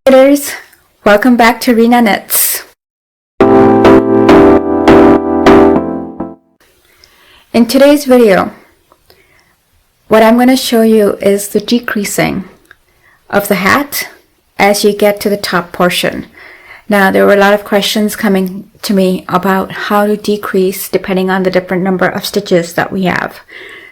Knitters, welcome back to Rena Knits. In today's video, what I'm going to show you is the decreasing of the hat as you get to the top portion. Now, there were a lot of questions coming to me about how to decrease depending on the different number of stitches that we have.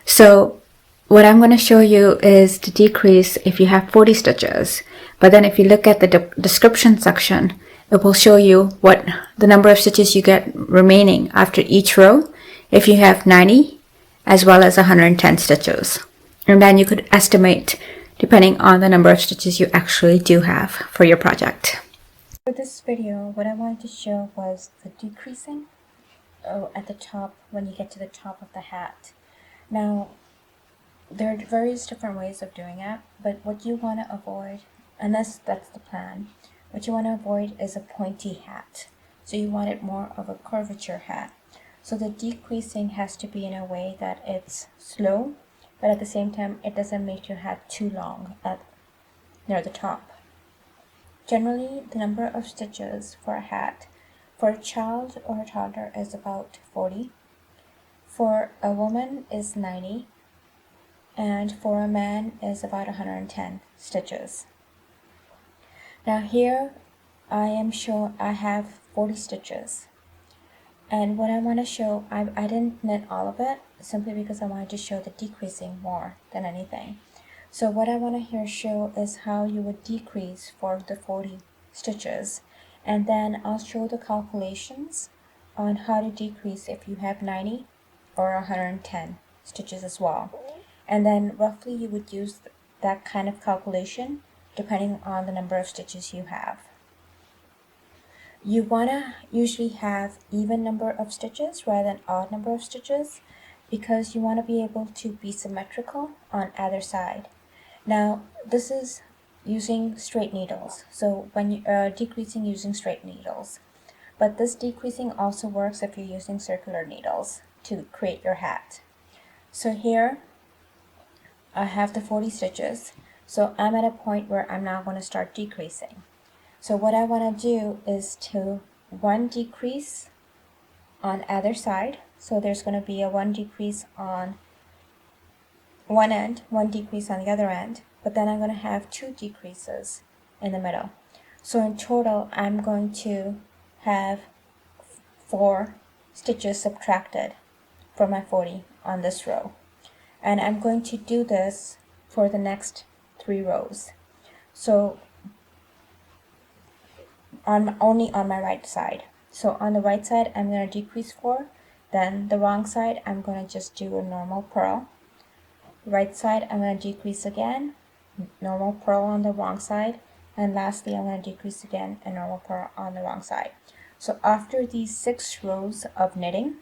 So what I'm going to show you is to decrease if you have 40 stitches. But then if you look at the description section, it will show you what the number of stitches you get remaining after each row if you have 90 as well as 110 stitches. And then you could estimate depending on the number of stitches you actually do have for your project. For this video, what I wanted to show was the decreasing at the top when you get to the top of the hat. Now, there are various different ways of doing it, but what you want to avoid, unless that's the plan, what you want to avoid is a pointy hat. So you want it more of a curvature hat. So the decreasing has to be in a way that it's slow, but at the same time it doesn't make your hat too long near the top. Generally, the number of stitches for a hat for a child or a toddler is about 40. For a woman is 90. And for a man is about 110 stitches. Now here I have 40 stitches, and what I want to show, I didn't knit all of it simply because I wanted to show the decreasing more than anything. So what I want to here show is how you would decrease for the 40 stitches, and then I'll show the calculations on how to decrease if you have 90 or 110 stitches as well. And then roughly you would use that kind of calculation depending on the number of stitches you have. You want to usually have even number of stitches rather than odd number of stitches because you want to be able to be symmetrical on either side. Now this is using straight needles, so when you are decreasing using straight needles, but this decreasing also works if you're using circular needles to create your hat. So here I have the 40 stitches, so I'm at a point where I'm now going to start decreasing. So what I want to do is to one decrease on either side. So there's going to be a one decrease on one end, one decrease on the other end, but then I'm going to have two decreases in the middle. So in total I'm going to have 4 stitches subtracted from my 40 on this row. And I'm going to do this for the next 3 rows. So only on my right side. So on the right side I'm going to decrease 4, then the wrong side I'm going to just do a normal purl. Right side I'm going to decrease again, normal purl on the wrong side, and lastly I'm going to decrease again and normal purl on the wrong side. So after these 6 rows of knitting,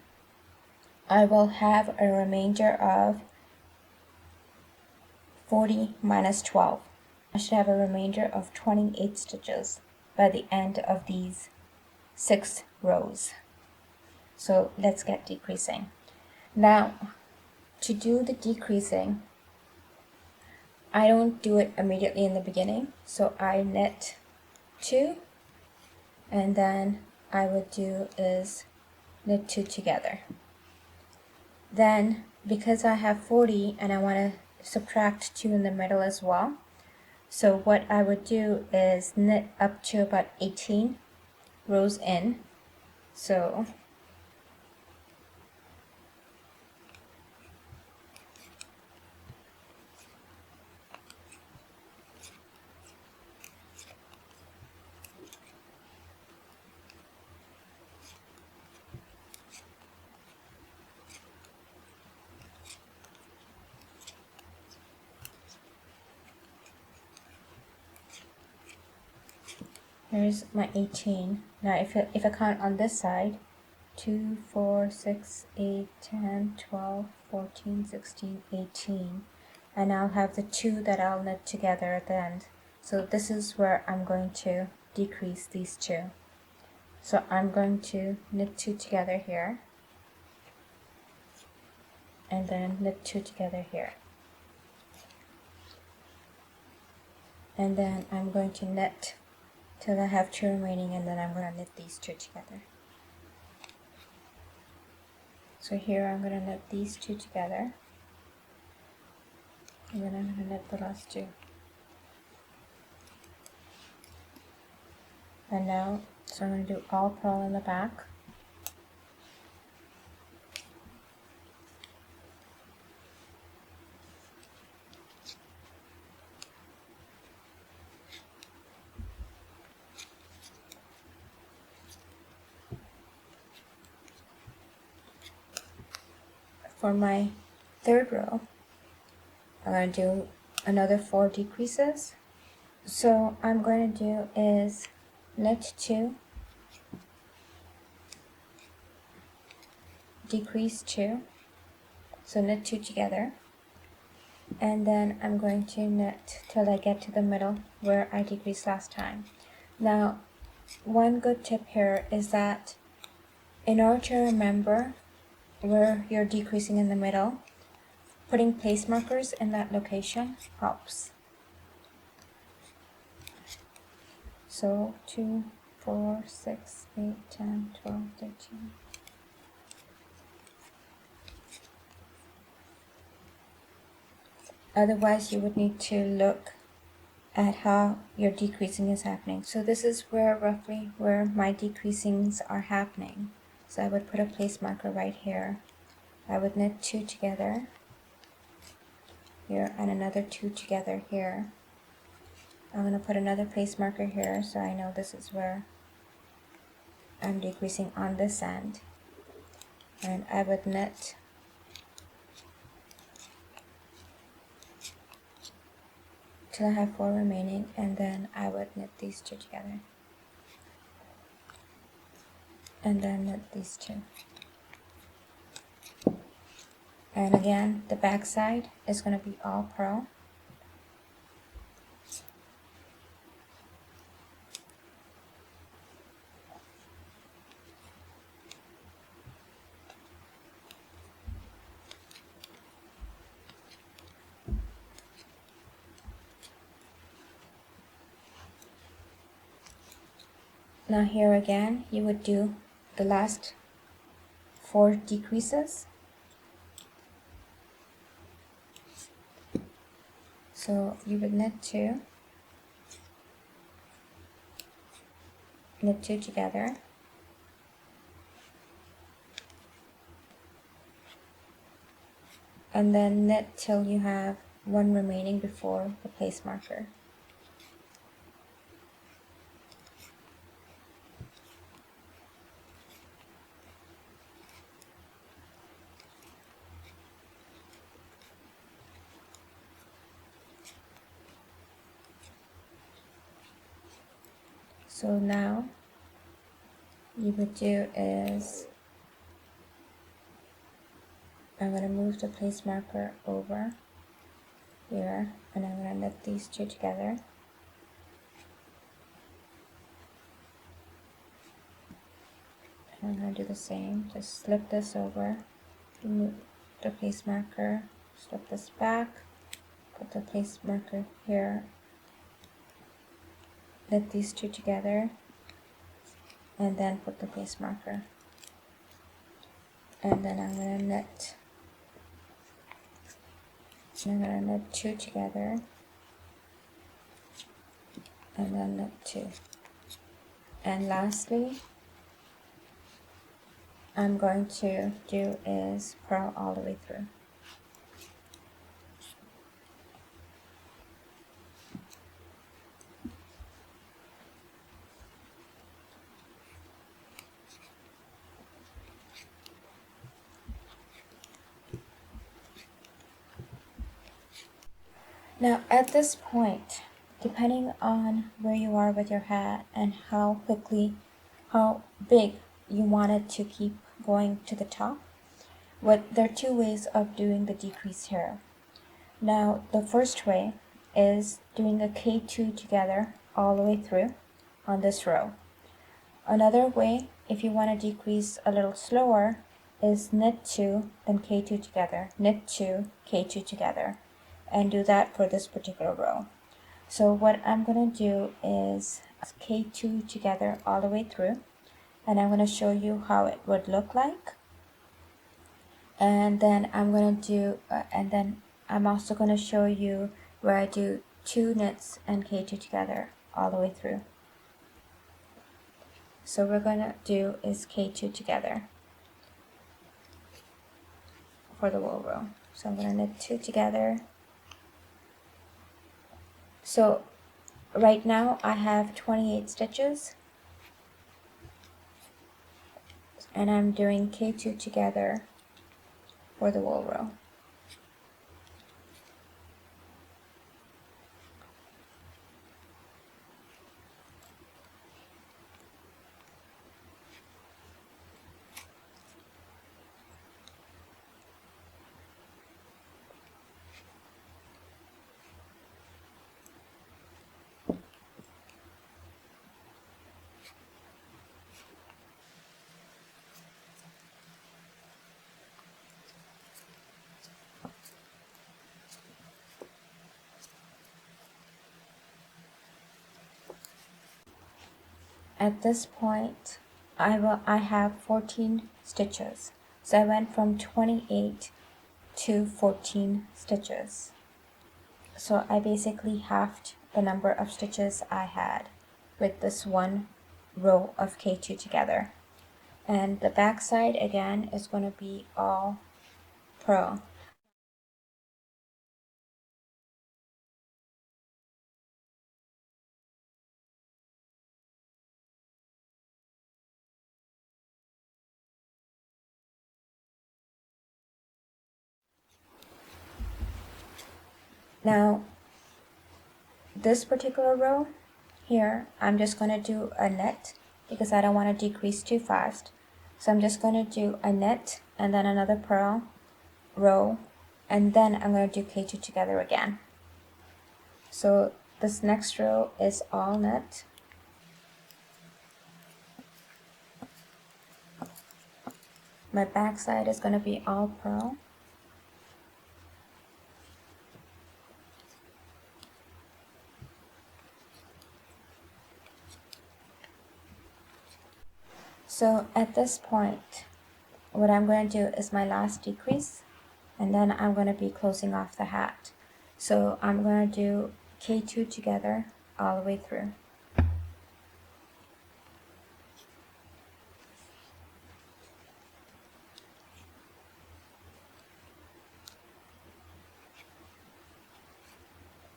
I will have a remainder of 40 minus 12. I should have a remainder of 28 stitches by the end of these 6 rows. So let's get decreasing. Now, to do the decreasing, I don't do it immediately in the beginning. So I knit 2, and then I would do is knit 2 together. Then, because I have 40 and I want to subtract 2 in the middle as well, so what I would do is knit up to about 18 rows in. So there's my 18. Now if I count on this side, 2, 4, 6, 8, 10, 12, 14, 16, 18. And I'll have the 2 that I'll knit together at the end. So this is where I'm going to decrease these 2. So I'm going to knit 2 together here, and then knit 2 together here. And then I'm going to knit till I have 2 remaining, and then I'm going to knit these 2 together. So here I'm going to knit these 2 together, and then I'm going to knit the last 2. And now, so I'm going to do all purl in the back. For my 3rd row, I'm going to do another 4 decreases. So I'm going to do is knit 2, decrease 2, so knit 2 together, and then I'm going to knit till I get to the middle where I decreased last time. Now, one good tip here is that in order to remember where you're decreasing in the middle, putting place markers in that location helps. So 2, 4, 6, 8, 10, 12, 13. Otherwise, you would need to look at how your decreasing is happening. So this is where roughly where my decreasings are happening. So I would put a place marker right here. I would knit 2 together here and another 2 together here. I'm going to put another place marker here so I know this is where I'm decreasing on this end. And I would knit till I have 4 remaining, and then I would knit these 2 together. And then knit these 2. And again, the back side is going to be all purl. Now here again, you would do the last 4 decreases. So you would knit 2, knit 2 together, and then knit till you have 1 remaining before the place marker. So now you would do is, I'm going to move the place marker over here, and I'm going to knit these 2 together. And I'm going to do the same, just slip this over, remove the place marker, slip this back, put the place marker here, knit these 2 together, and then put the place marker. And then I'm going to knit, and I'm going to knit 2 together, and then knit 2. And lastly, I'm going to do is purl all the way through. Now at this point, depending on where you are with your hat and how big you want it to keep going to the top, there are 2 ways of doing the decrease here. Now the first way is doing a K2 together all the way through on this row. Another way, if you want to decrease a little slower, is knit 2, then K2 together, knit 2, K2 together, and do that for this particular row. So what I'm going to do is K2 together all the way through, and I'm going to show you how it would look like. And then I'm going to do, and then I'm also going to show you where I do 2 knits and K2 together all the way through. So what we're going to do is K2 together for the wool row. So I'm going to knit 2 together. So right now I have 28 stitches, and I'm doing K2 together for the wool row. At this point, I have 14 stitches. So I went from 28 to 14 stitches. So I basically halved the number of stitches I had with this one row of K2 together. And the back side again is going to be all purl. Now, this particular row here, I'm just going to do a knit because I don't want to decrease too fast. So I'm just going to do a knit and then another purl row, and then I'm going to do K2 together again. So this next row is all knit. My back side is going to be all purl. So at this point, what I'm going to do is my last decrease, and then I'm going to be closing off the hat. So I'm going to do K2 together all the way through.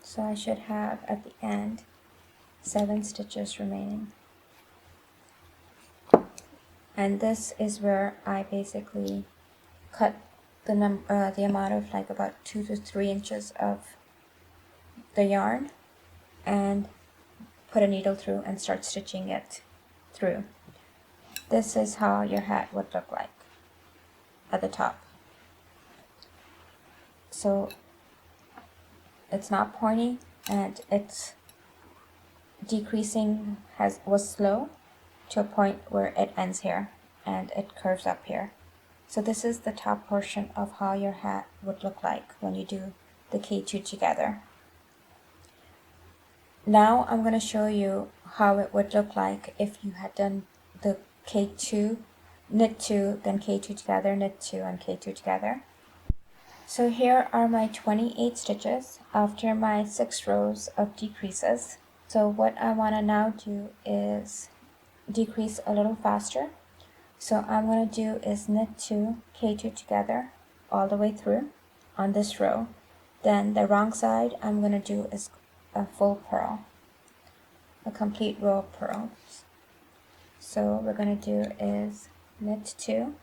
So I should have at the end 7 stitches remaining. And this is where I basically cut the amount of like about 2 to 3 inches of the yarn and put a needle through and start stitching it through. This is how your hat would look like at the top. So it's not pointy, and it's decreasing was slow to a point where it ends here and it curves up here. So this is the top portion of how your hat would look like when you do the K2 together. Now I'm going to show you how it would look like if you had done the K2, knit 2, then K2 together, knit 2, and K2 together. So here are my 28 stitches after my 6 rows of decreases. So what I want to now do is decrease a little faster. So I'm going to do is knit 2, K2 together all the way through on this row. Then the wrong side I'm going to do is a full purl, a complete row of purls. So what we're going to do is knit 2,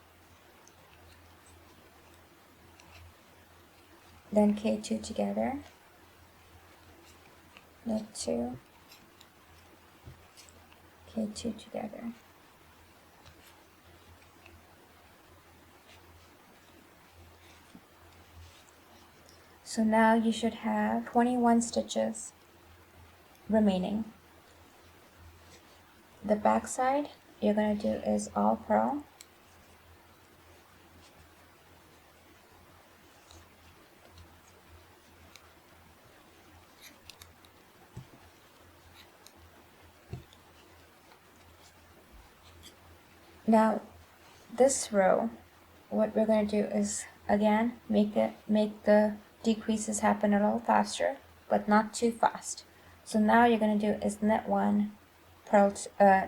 then K2 together, knit 2, K2 together. So now you should have 21 stitches remaining. The back side you're going to do is all purl. Now this row, what we're going to do is again make the decreases happen a little faster, but not too fast. So now you're going to do is knit 1, purl,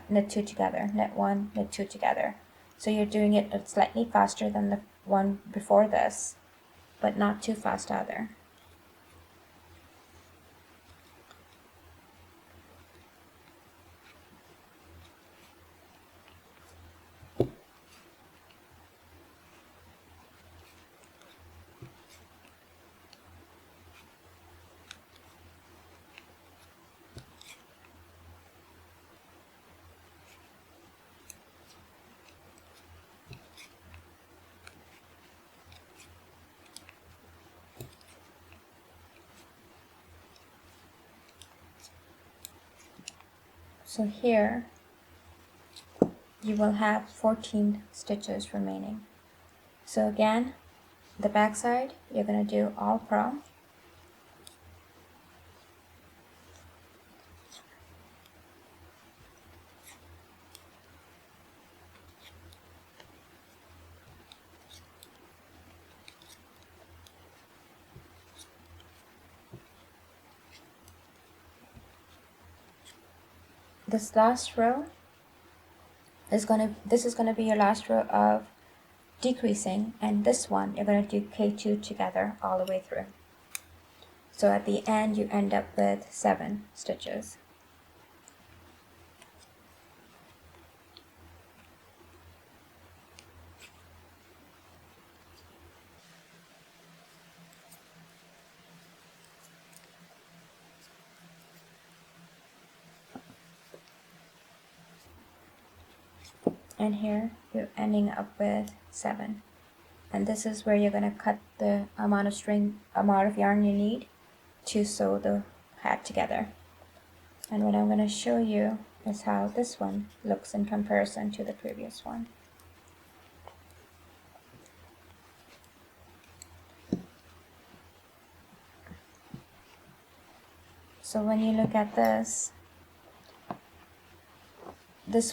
knit 2 together, knit 1, knit 2 together. So you're doing it slightly faster than the one before this, but not too fast either. So here you will have 14 stitches remaining. So again, the back side, you're going to do all purl. This last row is this is gonna be your last row of decreasing, and this one you're gonna do K2 together all the way through. So at the end you end up with 7 stitches. And here you're ending up with 7, and this is where you're going to cut the amount of yarn you need to sew the hat together. And what I'm going to show you is how this one looks in comparison to the previous one. So when you look at this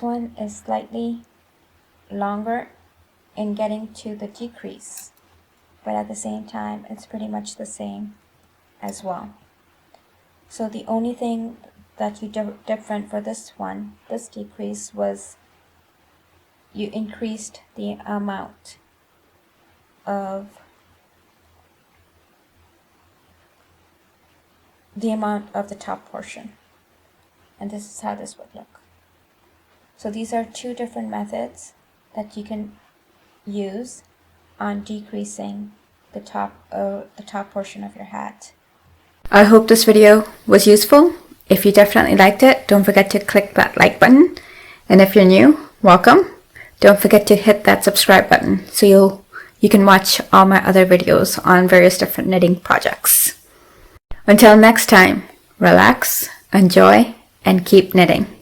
one is slightly longer in getting to the decrease, but at the same time it's pretty much the same as well. So the only thing that you different for this one, this decrease, was you increased the amount of the top portion, and this is how this would look. So these are 2 different methods that you can use on decreasing the top portion of your hat. I hope this video was useful. If you definitely liked it, don't forget to click that like button. And if you're new, welcome. Don't forget to hit that subscribe button so you can watch all my other videos on various different knitting projects. Until next time, relax, enjoy, and keep knitting.